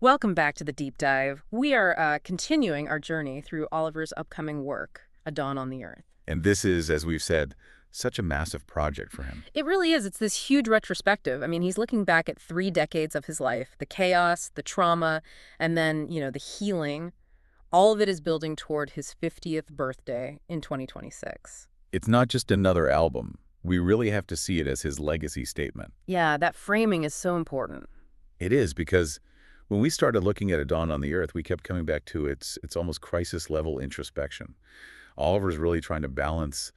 Welcome back to the deep dive. We are continuing our journey through Oliver's upcoming work, A Dawn on the Earth. And this is, as we've said, such a massive project for him. It really is. It's this huge retrospective. I mean, he's looking back at 3 decades of his life, the chaos, the trauma, and then, the healing. All of it is building toward his 50th birthday in 2026. It's not just another album. We really have to see it as his legacy statement. Yeah, that framing is so important. It is, because when we started looking at A Dawn on the Earth, we kept coming back to its almost crisis-level introspection. Oliver's really trying to balance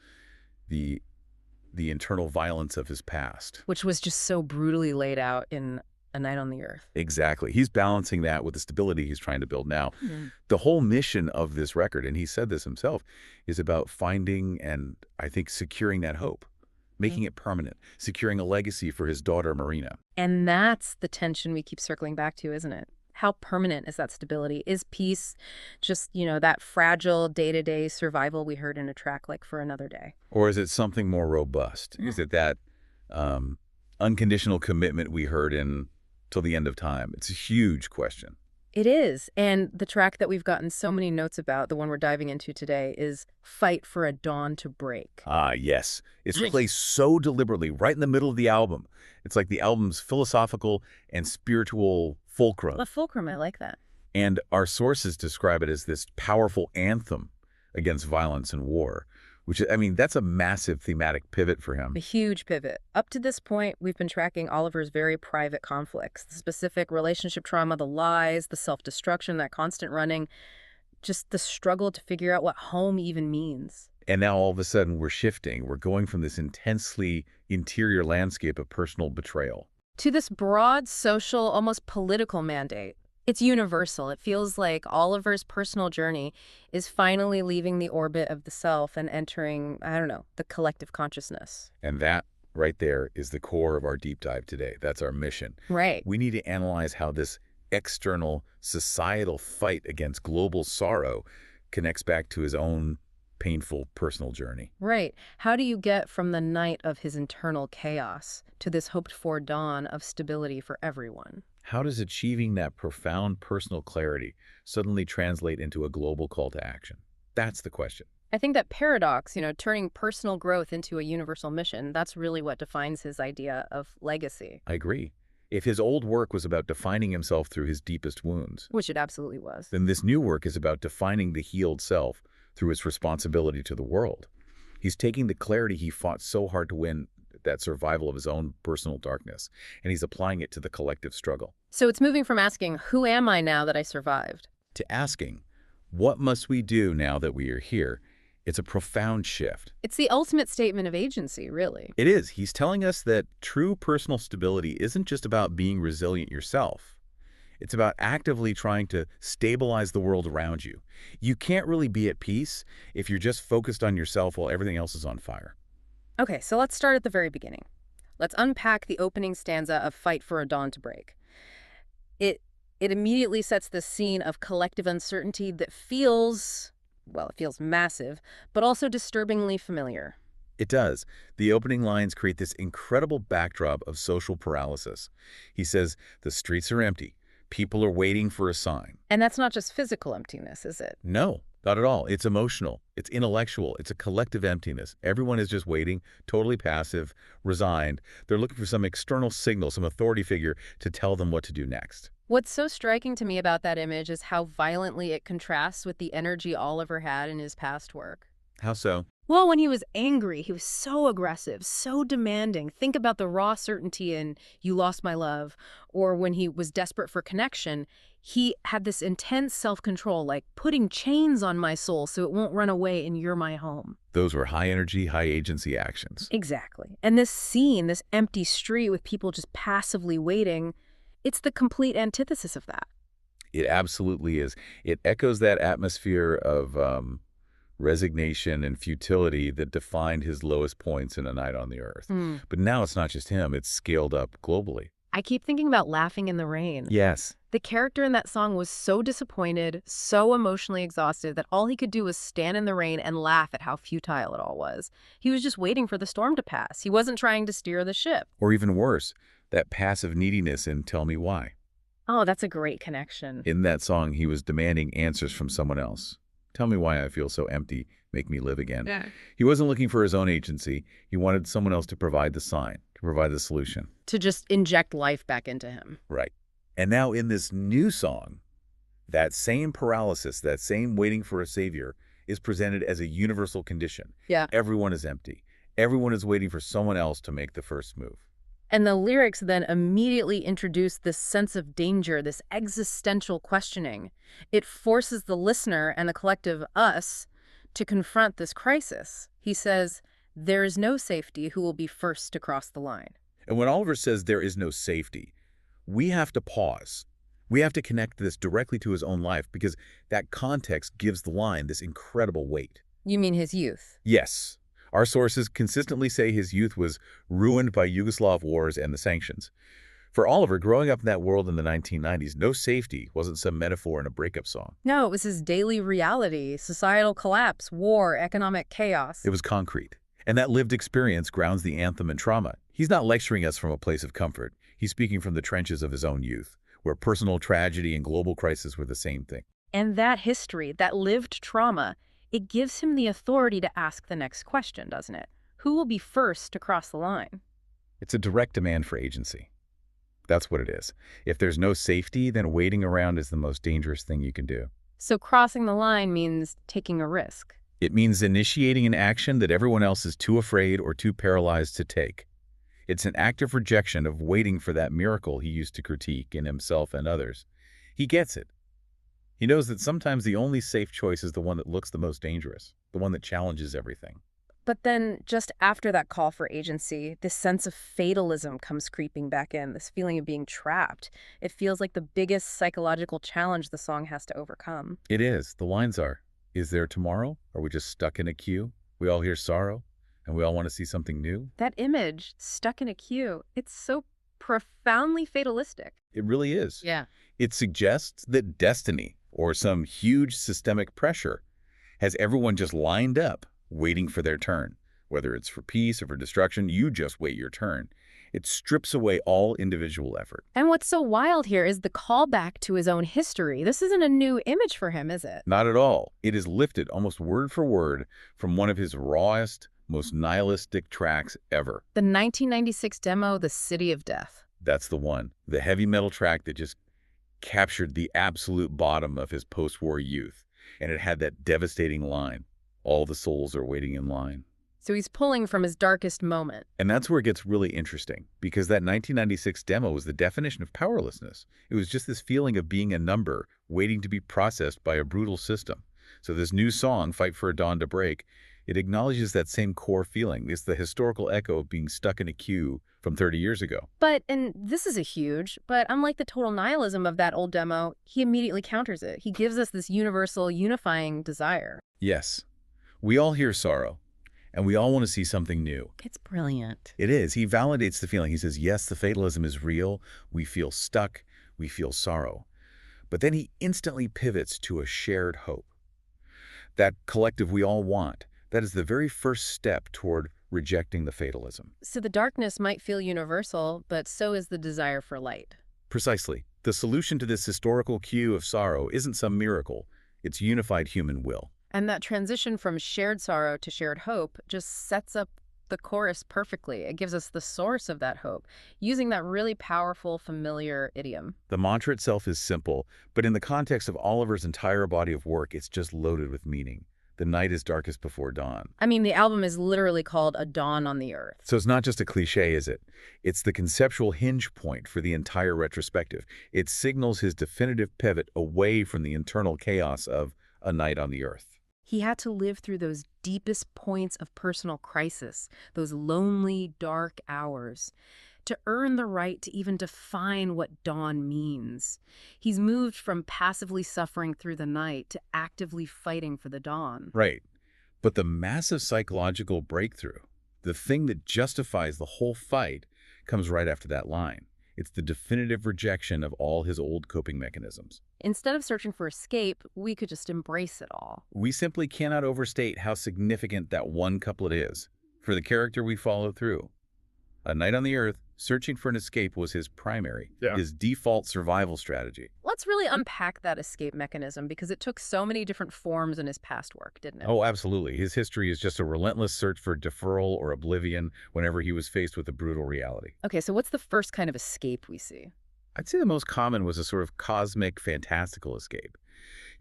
the internal violence of his past. Which was just so brutally laid out in A Night on the Earth. Exactly. He's balancing that with the stability he's trying to build now. The whole mission of this record, and he said this himself, is about finding and, I think, securing that hope, making it permanent, securing a legacy for his daughter, Marina. And that's the tension we keep circling back to, isn't it? How permanent is that stability? Is peace just, that fragile day-to-day survival we heard in a track like For Another Day? Or is it something more robust? Is it that unconditional commitment we heard in Till the End of Time? It's a huge question. It is. And the track that we've gotten so many notes about, the one we're diving into today, is Fight for a Dawn to Break. Ah, yes. It's placed so deliberately right in the middle of the album. It's like the album's philosophical and spiritual fulcrum. A fulcrum, I like that. And our sources describe it as this powerful anthem against violence and war, which, I mean, that's a massive thematic pivot for him. A huge pivot. Up to this point, we've been tracking Oliver's very private conflicts, the specific relationship trauma, the lies, the self-destruction, that constant running, just the struggle to figure out what home even means. And now all of a sudden we're shifting. We're going from this intensely interior landscape of personal betrayal to this broad social, almost political mandate. It's universal. It feels like Oliver's personal journey is finally leaving the orbit of the self and entering, the collective consciousness. And that right there is the core of our deep dive today. That's our mission. Right. We need to analyze how this external societal fight against global sorrow connects back to his own painful personal journey. Right. How do you get from the night of his internal chaos to this hoped-for dawn of stability for everyone? How does achieving that profound personal clarity suddenly translate into a global call to action? That's the question. I think that paradox, turning personal growth into a universal mission, that's really what defines his idea of legacy. I agree. If his old work was about defining himself through his deepest wounds, which it absolutely was, then this new work is about defining the healed self through its responsibility to the world. He's taking the clarity he fought so hard to win, that survival of his own personal darkness, and he's applying it to the collective struggle. So it's moving from asking, who am I now that I survived? To asking, what must we do now that we are here? It's a profound shift. It's the ultimate statement of agency, really. It is. He's telling us that true personal stability isn't just about being resilient yourself. It's about actively trying to stabilize the world around you. You can't really be at peace if you're just focused on yourself while everything else is on fire. Okay, so let's start at the very beginning. Let's unpack the opening stanza of Fight for a Dawn to Break. It immediately sets the scene of collective uncertainty that feels massive, but also disturbingly familiar. It does. The opening lines create this incredible backdrop of social paralysis. He says, the streets are empty. People are waiting for a sign. And that's not just physical emptiness, is it? No, not at all. It's emotional. It's intellectual. It's a collective emptiness. Everyone is just waiting, totally passive, resigned. They're looking for some external signal, some authority figure to tell them what to do next. What's so striking to me about that image is how violently it contrasts with the energy Oliver had in his past work. How so? Well, when he was angry, he was so aggressive, so demanding. Think about the raw certainty in You Lost My Love. Or when he was desperate for connection, he had this intense self-control, like putting chains on my soul so it won't run away and you're my home. Those were high-energy, high-agency actions. Exactly. And this scene, this empty street with people just passively waiting, it's the complete antithesis of that. It absolutely is. It echoes that atmosphere of resignation and futility that defined his lowest points in A Night on the Earth. But now it's not just him, it's scaled up globally. I keep thinking about Laughing in the Rain. Yes. The character in that song was so disappointed, so emotionally exhausted that all he could do was stand in the rain and laugh at how futile it all was. He was just waiting for the storm to pass. He wasn't trying to steer the ship. Or even worse, that passive neediness in Tell Me Why. Oh, that's a great connection. In that song, he was demanding answers from someone else. Tell me why I feel so empty, make me live again. Yeah. He wasn't looking for his own agency. He wanted someone else to provide the sign, to provide the solution. To just inject life back into him. Right. And now in this new song, that same paralysis, that same waiting for a savior, is presented as a universal condition. Yeah. Everyone is empty. Everyone is waiting for someone else to make the first move. And the lyrics then immediately introduce this sense of danger, this existential questioning. It forces the listener and the collective us to confront this crisis. He says, there is no safety who will be first to cross the line. And when Oliver says there is no safety, we have to pause. We have to connect this directly to his own life because that context gives the line this incredible weight. You mean his youth? Yes, our sources consistently say his youth was ruined by Yugoslav wars and the sanctions. For Oliver, growing up in that world in the 1990s, no safety wasn't some metaphor in a breakup song. No, it was his daily reality, societal collapse, war, economic chaos. It was concrete. And that lived experience grounds the anthem in trauma. He's not lecturing us from a place of comfort. He's speaking from the trenches of his own youth, where personal tragedy and global crisis were the same thing. And that history, that lived trauma, it gives him the authority to ask the next question, doesn't it? Who will be first to cross the line? It's a direct demand for agency. That's what it is. If there's no safety, then waiting around is the most dangerous thing you can do. So crossing the line means taking a risk. It means initiating an action that everyone else is too afraid or too paralyzed to take. It's an active rejection of waiting for that miracle he used to critique in himself and others. He gets it. He knows that sometimes the only safe choice is the one that looks the most dangerous, the one that challenges everything. But then, just after that call for agency, this sense of fatalism comes creeping back in, this feeling of being trapped. It feels like the biggest psychological challenge the song has to overcome. It is. The lines are, is there tomorrow? Are we just stuck in a queue? We all hear sorrow, and we all want to see something new? That image, stuck in a queue, it's so profoundly fatalistic. It really is. Yeah. It suggests that destiny, or some huge systemic pressure, has everyone just lined up, waiting for their turn. Whether it's for peace or for destruction, you just wait your turn. It strips away all individual effort. And what's so wild here is the callback to his own history. This isn't a new image for him, is it? Not at all. It is lifted almost word for word from one of his rawest, most nihilistic tracks ever. The 1996 demo, The City of Death. That's the one. The heavy metal track that just captured the absolute bottom of his post-war youth. And it had that devastating line, all the souls are waiting in line. So he's pulling from his darkest moment. And that's where it gets really interesting, because that 1996 demo was the definition of powerlessness. It was just this feeling of being a number, waiting to be processed by a brutal system. So this new song, Fight for a Dawn to Break, it acknowledges that same core feeling. It's the historical echo of being stuck in a queue from 30 years ago. But, and this is a huge, but unlike the total nihilism of that old demo, he immediately counters it. He gives us this universal, unifying desire. Yes, we all hear sorrow, and we all want to see something new. It's brilliant. It is. He validates the feeling. He says, yes, the fatalism is real. We feel stuck. We feel sorrow. But then he instantly pivots to a shared hope. That collective we all want. That is the very first step toward rejecting the fatalism. So the darkness might feel universal, but so is the desire for light. Precisely. The solution to this historical queue of sorrow isn't some miracle. It's unified human will. And that transition from shared sorrow to shared hope just sets up the chorus perfectly. It gives us the source of that hope, using that really powerful, familiar idiom. The mantra itself is simple, but in the context of Oliver's entire body of work, it's just loaded with meaning. The night is darkest before dawn. I mean, the album is literally called A Dawn on the Earth. So it's not just a cliche, is it? It's the conceptual hinge point for the entire retrospective. It signals his definitive pivot away from the internal chaos of A Night on the Earth. He had to live through those deepest points of personal crisis, those lonely, dark hours, to earn the right to even define what dawn means. He's moved from passively suffering through the night to actively fighting for the dawn. Right. But the massive psychological breakthrough, the thing that justifies the whole fight, comes right after that line. It's the definitive rejection of all his old coping mechanisms. Instead of searching for escape, we could just embrace it all. We simply cannot overstate how significant that one couplet is for the character we follow through. A Night on the Earth Searching for an escape was his Yeah. his default survival strategy. Let's really unpack that escape mechanism because it took so many different forms in his past work, didn't it? Oh, absolutely. His history is just a relentless search for deferral or oblivion whenever he was faced with a brutal reality. Okay, so what's the first kind of escape we see? I'd say the most common was a sort of cosmic, fantastical escape.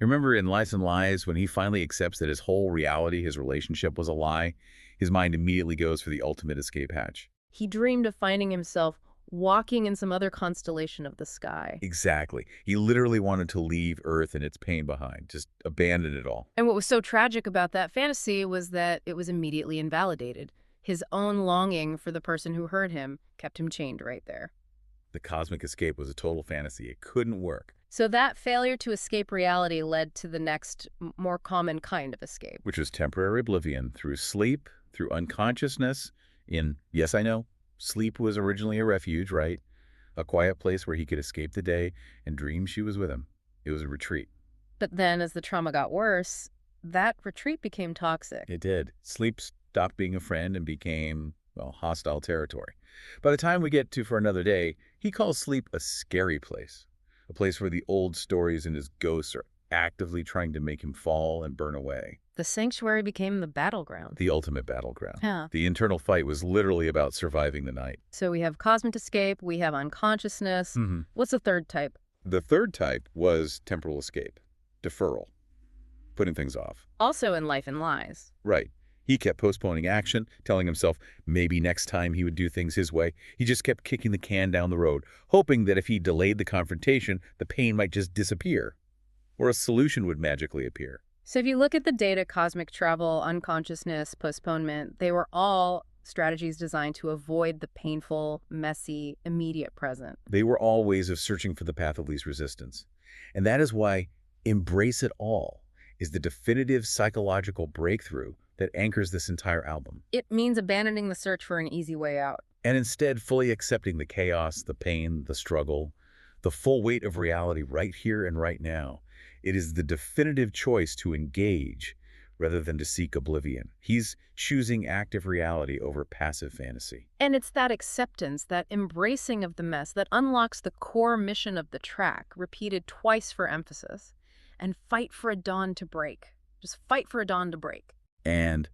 You remember in Lies and Lies, when he finally accepts that his whole reality, his relationship, was a lie, his mind immediately goes for the ultimate escape hatch. He dreamed of finding himself walking in some other constellation of the sky. Exactly. He literally wanted to leave Earth and its pain behind, just abandon it all. And what was so tragic about that fantasy was that it was immediately invalidated. His own longing for the person who hurt him kept him chained right there. The cosmic escape was a total fantasy. It couldn't work, So that failure to escape reality led to the next, more common kind of escape. which was temporary oblivion through sleep, through unconsciousness. Yes, I know, sleep was originally a refuge, right? A quiet place where he could escape the day and dream she was with him. It was a retreat. But then as the trauma got worse, that retreat became toxic. It did. Sleep stopped being a friend and became, well, hostile territory. By the time we get to For Another Day, he calls sleep a scary place, a place where the old stories and his ghosts are actively trying to make him fall and burn away. The sanctuary became the battleground. The ultimate battleground. Yeah. The internal fight was literally about surviving the night. So we have cosmic escape, we have unconsciousness. What's the third type? The third type was temporal escape, deferral, putting things off. Also in Life and Lies. Right. He kept postponing action, telling himself maybe next time he would do things his way. He just kept kicking the can down the road, hoping that if he delayed the confrontation, the pain might just disappear, or a solution would magically appear. So if you look at the data, cosmic travel, unconsciousness, postponement, they were all strategies designed to avoid the painful, messy, immediate present. They were all ways of searching for the path of least resistance. And that is why Embrace It All is the definitive psychological breakthrough that anchors this entire album. It means abandoning the search for an easy way out. And instead fully accepting the chaos, the pain, the struggle, the full weight of reality right here and right now. It is the definitive choice to engage rather than to seek oblivion. He's choosing active reality over passive fantasy. And it's that acceptance, that embracing of the mess that unlocks the core mission of the track, repeated twice for emphasis. And fight for a dawn to break. Just fight for a dawn to break. And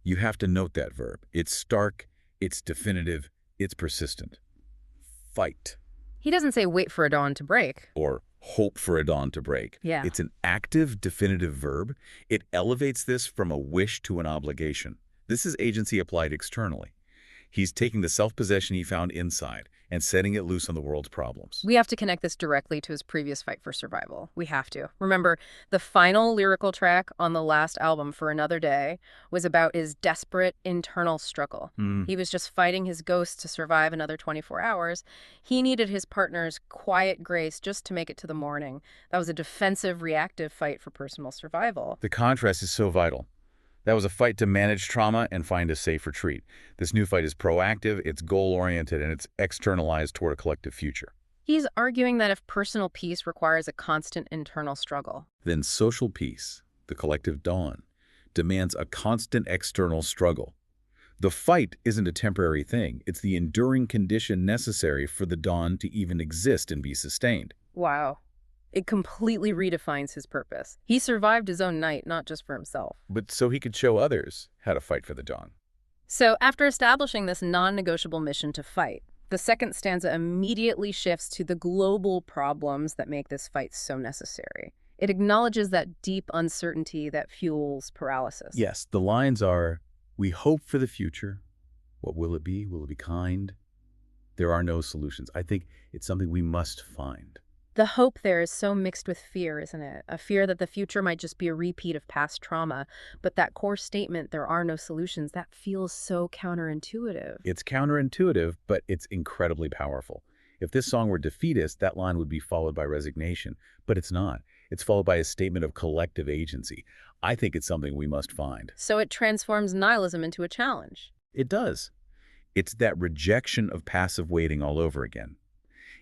you have to note that verb. It's stark, it's definitive, it's persistent. Fight. He doesn't say wait for a dawn to break. Or hope for a dawn to break. Yeah. It's an active, definitive verb. It elevates this from a wish to an obligation. This is agency applied externally. He's taking the self-possession he found inside and setting it loose on the world's problems. We have to connect this directly to his previous fight for survival. We have to. Remember, the final lyrical track on the last album, For Another Day, was about his desperate internal struggle. He was just fighting his ghost to survive another 24 hours. He needed his partner's quiet grace just to make it to the morning. That was a defensive, reactive fight for personal survival. The contrast is so vital. That was a fight to manage trauma and find a safe retreat. This new fight is proactive, it's goal-oriented, and it's externalized toward a collective future. He's arguing that if personal peace requires a constant internal struggle, Then social peace, the collective dawn, demands a constant external struggle. The fight isn't a temporary thing. It's the enduring condition necessary for the dawn to even exist and be sustained. wow, it completely redefines his purpose. He survived his own night, not just for himself. But so he could show others how to fight for the dawn. So after establishing this non-negotiable mission to fight, the second stanza immediately shifts to the global problems that make this fight so necessary. It acknowledges that deep uncertainty that fuels paralysis. Yes, the lines are, we hope for the future. What will it be? Will it be kind? There are no solutions. I think it's something we must find. The hope there is so mixed with fear, isn't it? A fear that the future might just be a repeat of past trauma. But that core statement, there are no solutions, that feels so counterintuitive. It's counterintuitive, but it's incredibly powerful. If this song were defeatist, that line would be followed by resignation. But it's not. It's followed by a statement of collective agency. I think it's something we must find. So it transforms nihilism into a challenge. It does. It's that rejection of passive waiting all over again.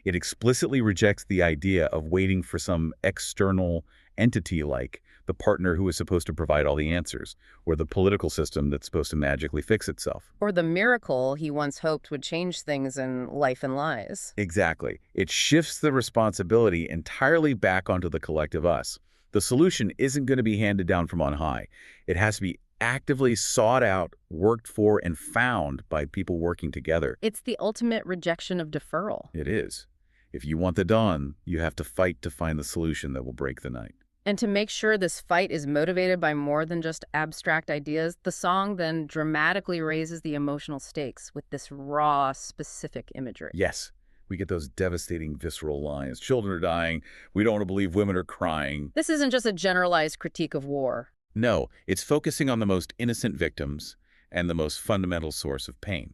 It explicitly rejects the idea of waiting for some external entity like the partner who is supposed to provide all the answers, or the political system that's supposed to magically fix itself. Or the miracle he once hoped would change things in Life and Lies. Exactly. It shifts the responsibility entirely back onto the collective us. The solution isn't going to be handed down from on high. It has to be actively sought out, worked for, and found by people working together. It's the ultimate rejection of deferral. It is. If you want the dawn, you have to fight to find the solution that will break the night. And to make sure this fight is motivated by more than just abstract ideas, the song then dramatically raises the emotional stakes with this raw, specific imagery. Yes, we get those devastating visceral lines. Children are dying. We don't want to believe women are crying. This isn't just a generalized critique of war. No, it's focusing on the most innocent victims and the most fundamental source of pain,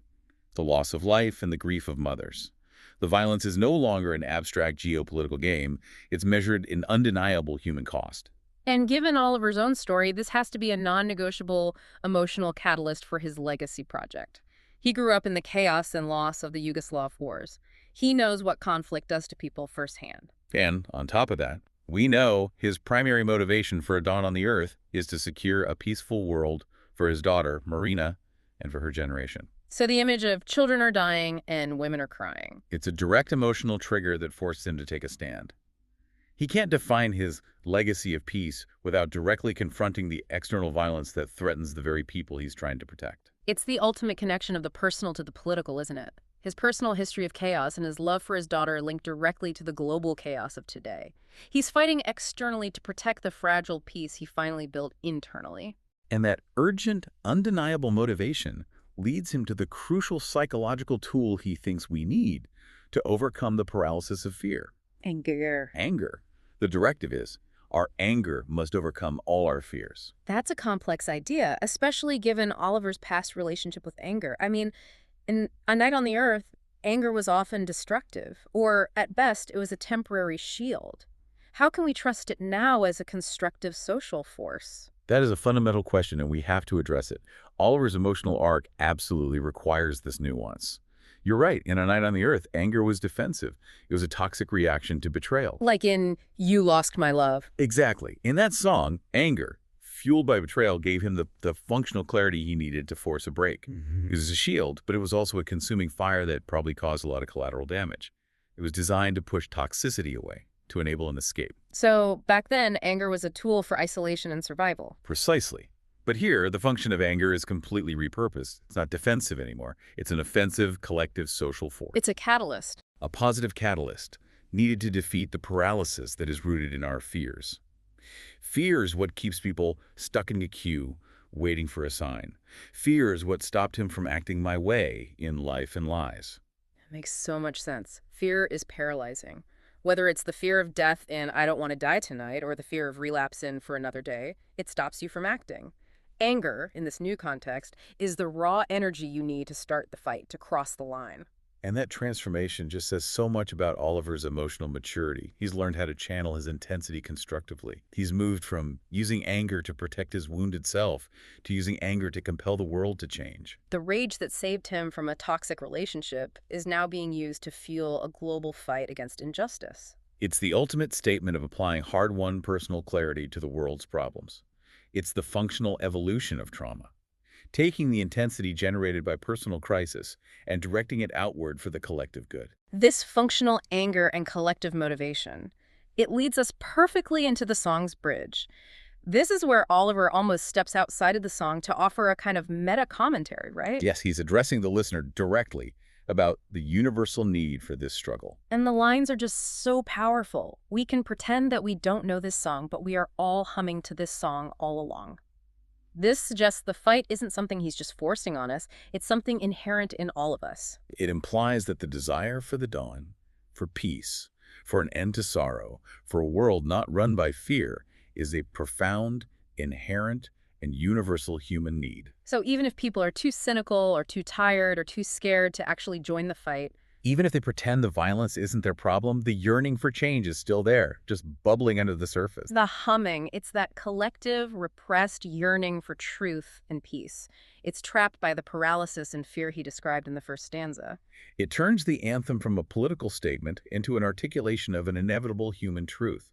the loss of life and the grief of mothers. The violence is no longer an abstract geopolitical game. It's measured in undeniable human cost. And given Oliver's own story, this has to be a non-negotiable emotional catalyst for his legacy project. He grew up in the chaos and loss of the Yugoslav wars. He knows what conflict does to people firsthand. And on top of that, we know his primary motivation for A Dawn on the Earth is to secure a peaceful world for his daughter, Marina, and for her generation. So the image of children are dying and women are crying. It's a direct emotional trigger that forced him to take a stand. He can't define his legacy of peace without directly confronting the external violence that threatens the very people he's trying to protect. It's the ultimate connection of the personal to the political, isn't it? His personal history of chaos and his love for his daughter link directly to the global chaos of today. He's fighting externally to protect the fragile peace he finally built internally. And that urgent, undeniable motivation leads him to the crucial psychological tool he thinks we need to overcome the paralysis of fear. Anger. Anger. The directive is, our anger must overcome all our fears. That's a complex idea, especially given Oliver's past relationship with anger. I mean, in A Night on the Earth, anger was often destructive, or at best, it was a temporary shield. How can we trust it now as a constructive social force? That is a fundamental question, and we have to address it. Oliver's emotional arc absolutely requires this nuance. You're right. In A Night on the Earth, anger was defensive. It was a toxic reaction to betrayal. Like in You Lost My Love. Exactly. In that song, anger, fueled by betrayal, gave him the functional clarity he needed to force a break. It was a shield, but it was also a consuming fire that probably caused a lot of collateral damage. It was designed to push toxicity away, to enable an escape. So back then, anger was a tool for isolation and survival. Precisely. But here, the function of anger is completely repurposed. It's not defensive anymore. It's an offensive, collective social force. It's a catalyst. A positive catalyst needed to defeat the paralysis that is rooted in our fears. Fear is what keeps people stuck in a queue, waiting for a sign. Fear is what stopped him from acting my way in Life and Lies. It makes so much sense. Fear is paralyzing. Whether it's the fear of death in I Don't Want to Die Tonight or the fear of relapse in For Another Day, it stops you from acting. Anger, in this new context, is the raw energy you need to start the fight, to cross the line. And that transformation just says so much about Oliver's emotional maturity. He's learned how to channel his intensity constructively. He's moved from using anger to protect his wounded self to using anger to compel the world to change. The rage that saved him from a toxic relationship is now being used to fuel a global fight against injustice. It's the ultimate statement of applying hard-won personal clarity to the world's problems. It's the functional evolution of trauma, taking the intensity generated by personal crisis and directing it outward for the collective good. This functional anger and collective motivation, it leads us perfectly into the song's bridge. This is where Oliver almost steps outside of the song to offer a kind of meta commentary, right? Yes, he's addressing the listener directly about the universal need for this struggle. And the lines are just so powerful. We can pretend that we don't know this song, but we are all humming to this song all along. This suggests the fight isn't something he's just forcing on us. It's something inherent in all of us. It implies that the desire for the dawn, for peace, for an end to sorrow, for a world not run by fear, is a profound, inherent, and universal human need. So even if people are too cynical or too tired or too scared to actually join the fight, Even if they pretend the violence isn't their problem, the yearning for change is still there, just bubbling under the surface. The humming, it's that collective, repressed yearning for truth and peace. It's trapped by the paralysis and fear he described in the first stanza. It turns the anthem from a political statement into an articulation of an inevitable human truth.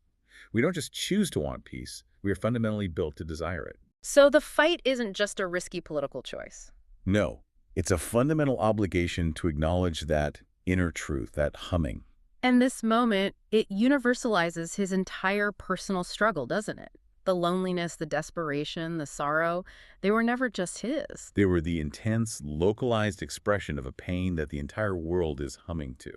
We don't just choose to want peace, we are fundamentally built to desire it. So the fight isn't just a risky political choice. No, it's a fundamental obligation to acknowledge that inner truth, that humming. And this moment, it universalizes his entire personal struggle, doesn't it? The loneliness, the desperation, the sorrow, they were never just his. They were the intense, localized expression of a pain that the entire world is humming to.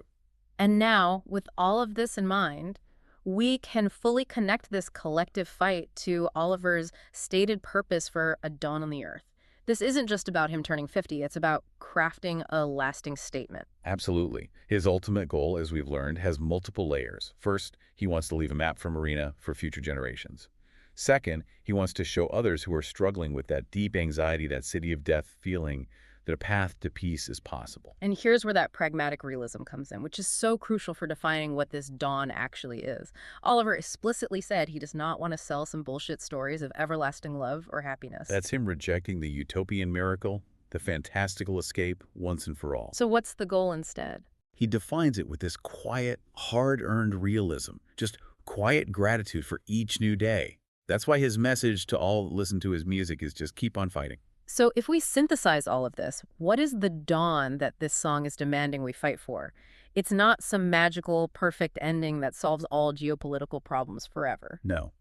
And now, with all of this in mind, we can fully connect this collective fight to Oliver's stated purpose for A Dawn on the Earth. This isn't just about him turning 50, it's about crafting a lasting statement. Absolutely. His ultimate goal, as we've learned, has multiple layers. First, he wants to leave a map for Marina for future generations. Second, he wants to show others who are struggling with that deep anxiety, that city of death feeling, that a path to peace is possible. And here's where that pragmatic realism comes in, which is so crucial for defining what this dawn actually is. Oliver explicitly said he does not want to sell some bullshit stories of everlasting love or happiness. That's him rejecting the utopian miracle, the fantastical escape, once and for all. So what's the goal instead? He defines it with this quiet, hard-earned realism, just quiet gratitude for each new day. That's why his message to all that listen to his music is just keep on fighting. So if we synthesize all of this, what is the dawn that this song is demanding we fight for? It's not some magical, perfect ending that solves all geopolitical problems forever. No.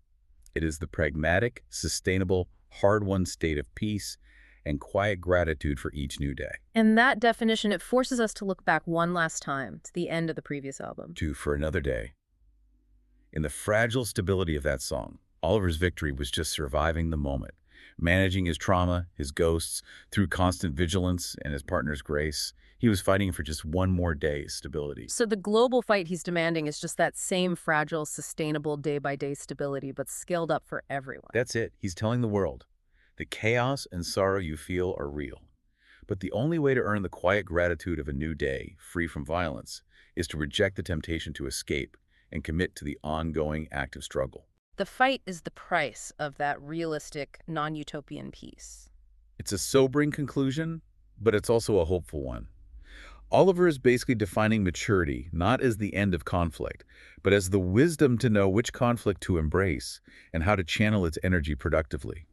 It is the pragmatic, sustainable, hard-won state of peace and quiet gratitude for each new day. And that definition, it forces us to look back one last time to the end of the previous album. To For Another Day. In the fragile stability of that song, Oliver's victory was just surviving the moment, managing his trauma, his ghosts, through constant vigilance and his partner's grace. He was fighting for just one more day's stability. So the global fight he's demanding is just that same fragile, sustainable day-by-day stability, but scaled up for everyone. That's it. He's telling the world, the chaos and sorrow you feel are real. But the only way to earn the quiet gratitude of a new day, free from violence, is to reject the temptation to escape and commit to the ongoing active struggle. The fight is the price of that realistic, non-utopian peace. It's a sobering conclusion, but it's also a hopeful one. Oliver is basically defining maturity not as the end of conflict, but as the wisdom to know which conflict to embrace and how to channel its energy productively.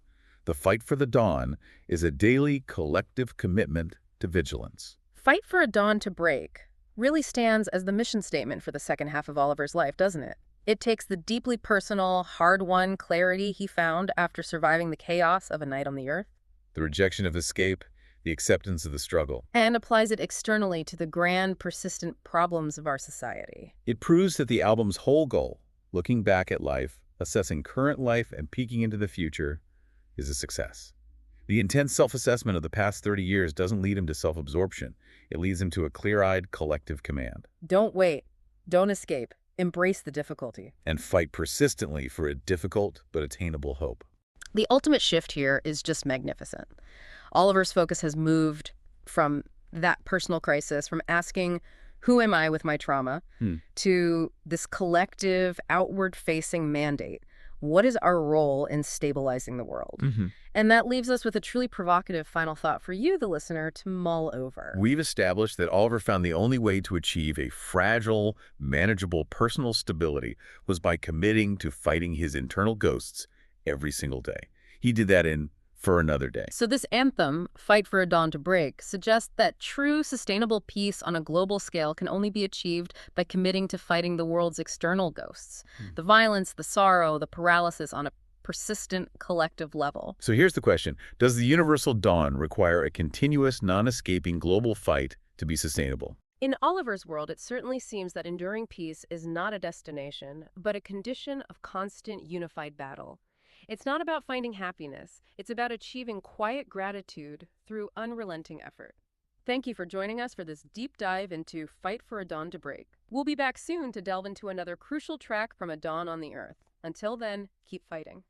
The fight for the dawn is a daily, collective commitment to vigilance. Fight for a dawn to break really stands as the mission statement for the second half of Oliver's life, doesn't it? It takes the deeply personal, hard-won clarity he found after surviving the chaos of A Night on the Earth, The rejection of escape, the acceptance of the struggle. and applies it externally to the grand, persistent problems of our society. It proves that the album's whole goal, looking back at life, assessing current life, and peeking into the future, is a success. The intense self-assessment of the past 30 years doesn't lead him to self-absorption. It leads him to a clear-eyed collective command. Don't wait. Don't escape. Embrace the difficulty. And fight persistently for a difficult but attainable hope. The ultimate shift here is just magnificent. Oliver's focus has moved from that personal crisis, from asking, who am I with my trauma, to this collective, outward-facing mandate. What is our role in stabilizing the world? And that leaves us with a truly provocative final thought for you, the listener, to mull over. We've established that Oliver found the only way to achieve a fragile, manageable personal stability was by committing to fighting his internal ghosts every single day. He did that in For Another Day. So this anthem, Fight for a Dawn to Break, suggests that true sustainable peace on a global scale can only be achieved by committing to fighting the world's external ghosts. The violence, the sorrow, the paralysis on a persistent collective level. So here's the question. Does the universal dawn require a continuous, non-escaping global fight to be sustainable? In Oliver's world, it certainly seems that enduring peace is not a destination, but a condition of constant unified battle. It's not about finding happiness. It's about achieving quiet gratitude through unrelenting effort. Thank you for joining us for this deep dive into Fight for a Dawn to Break. We'll be back soon to delve into another crucial track from A Dawn on the Earth. Until then, keep fighting.